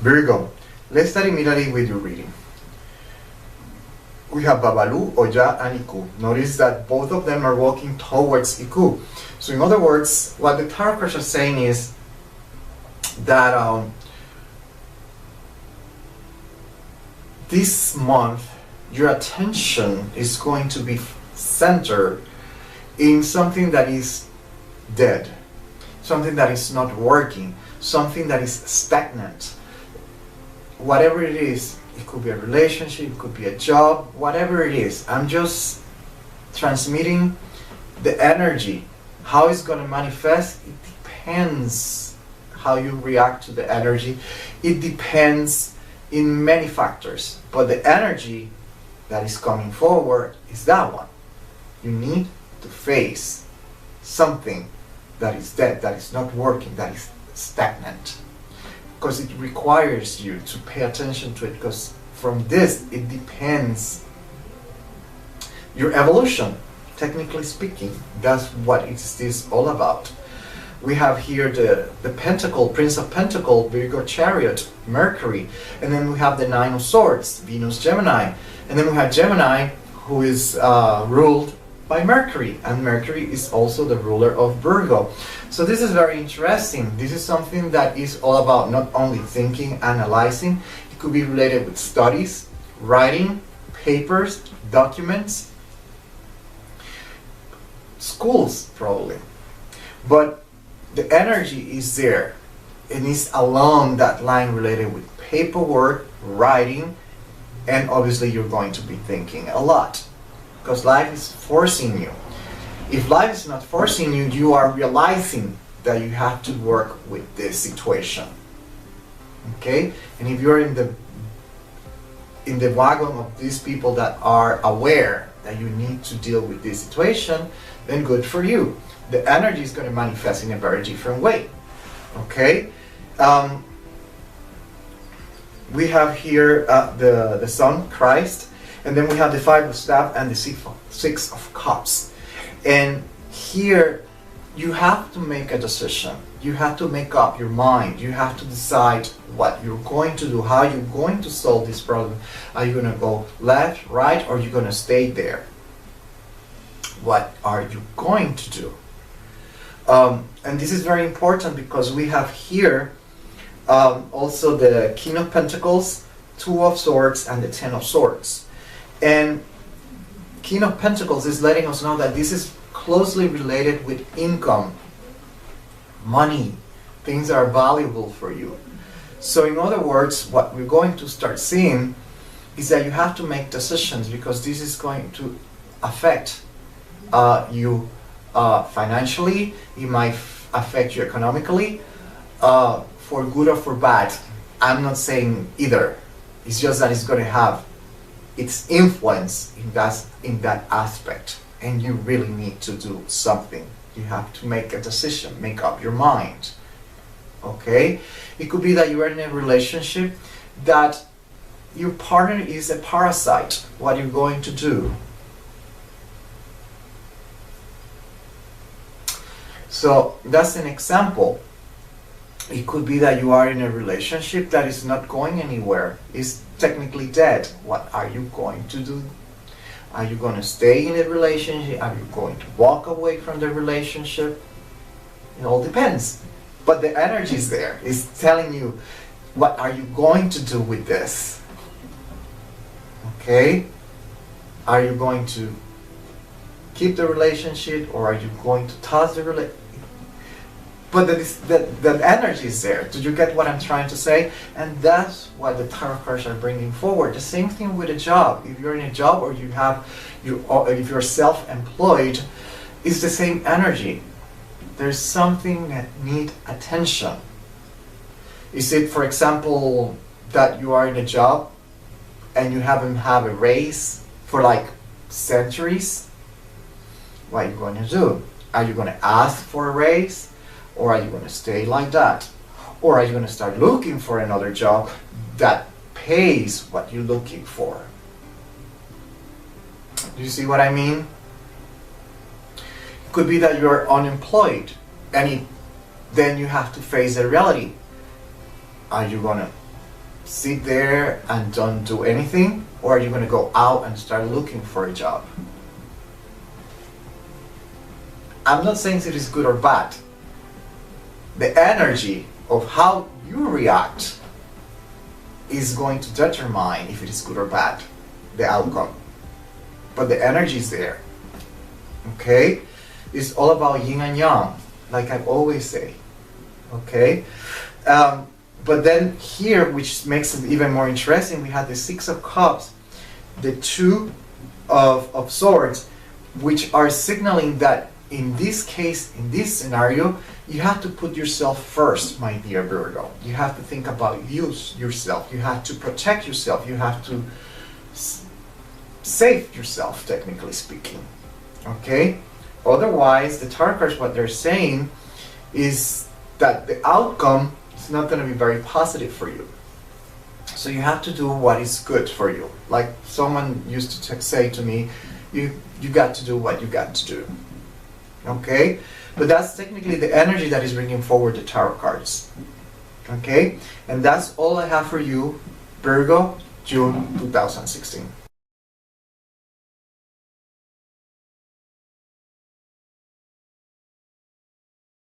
Virgo, let's start immediately with your reading. We have Babalu, Oya, and Iku. Notice that both of them are walking towards Iku. So in other words, what the tarot cards are saying is that this month your attention is going to be centered in something that is dead, something that is not working, something that is stagnant. Whatever it is, it could be a relationship, it could be a job, whatever it is. I'm just transmitting the energy. How it's going to manifest, it depends how you react to the energy. It depends in many factors. But the energy that is coming forward is that one. You need to face something that is dead, that is not working, that is stagnant. Because it requires you to pay attention to it, because from this it depends your evolution, technically speaking. That's what this all about. We have here the Pentacle, Prince of Pentacle, Virgo Chariot, Mercury, and then we have the Nine of Swords, Venus Gemini, and then we have Gemini, who is ruled by Mercury, and Mercury is also the ruler of Virgo. So this is very interesting. This is something that is all about not only thinking, analyzing. It could be related with studies, writing, papers, documents, schools probably. But the energy is there, and it's along that line related with paperwork, writing, and obviously you're going to be thinking a lot, because life is forcing you. If life is not forcing you, you are realizing that you have to work with this situation. Okay? And if you're in the wagon of these people that are aware that you need to deal with this situation, then good for you. The energy is going to manifest in a very different way. Okay? We have here the Sun, Christ, and then we have the Five of Staff and the Six of Cups. And here you have to make a decision. You have to make up your mind. You have to decide what you're going to do, how you're going to solve this problem. Are you going to go left, right, or are you going to stay there? What are you going to do? And this is very important because we have here also the King of Pentacles, Two of Swords, and the Ten of Swords. And King of Pentacles is letting us know that this is closely related with income, money, things that are valuable for you. So in other words, what we're going to start seeing is that you have to make decisions, because this is going to affect you financially. It might affect you economically, for good or for bad. I'm not saying either. It's just that it's going to have its influence in that aspect, and you really need to do something. You have to make a decision, make up your mind. Okay? It could be that you are in a relationship that your partner is a parasite. What are you going to do? So that's an example. It could be that you are in a relationship that is not going anywhere. It's technically dead. What are you going to do? Are you going to stay in a relationship? Are you going to walk away from the relationship? It all depends. But the energy is there. It's telling you, what are you going to do with this? Okay? Are you going to keep the relationship, or are you going to toss the relationship? But that energy is there. Did you get what I'm trying to say? And that's what the tarot cards are bringing forward. The same thing with a job. If you're in a job, or if you're self-employed, it's the same energy. There's something that needs attention. Is it, for example, that you are in a job and you haven't had a raise for like centuries? What are you going to do? Are you going to ask for a raise? Or are you going to stay like that? Or are you going to start looking for another job that pays what you're looking for? Do you see what I mean? It could be that you're unemployed, and then you have to face the reality. Are you going to sit there and don't do anything, or are you going to go out and start looking for a job? I'm not saying it is good or bad. The energy of how you react is going to determine if it is good or bad, the outcome. But the energy is there. Okay? It's all about yin and yang, like I always say. Okay? But then here, which makes it even more interesting, we have the Six of Cups, the Two of Swords, which are signaling that in this case, in this scenario, you have to put yourself first, my dear Virgo. You have to think about yourself. You have to protect yourself. You have to save yourself, technically speaking. Okay? Otherwise, the tarot cards, what they're saying is that the outcome is not going to be very positive for you. So you have to do what is good for you. Like someone used to say to me, you got to do what you got to do. Okay? But that's technically the energy that is bringing forward the tarot cards. Okay? And that's all I have for you, Virgo, June 2016.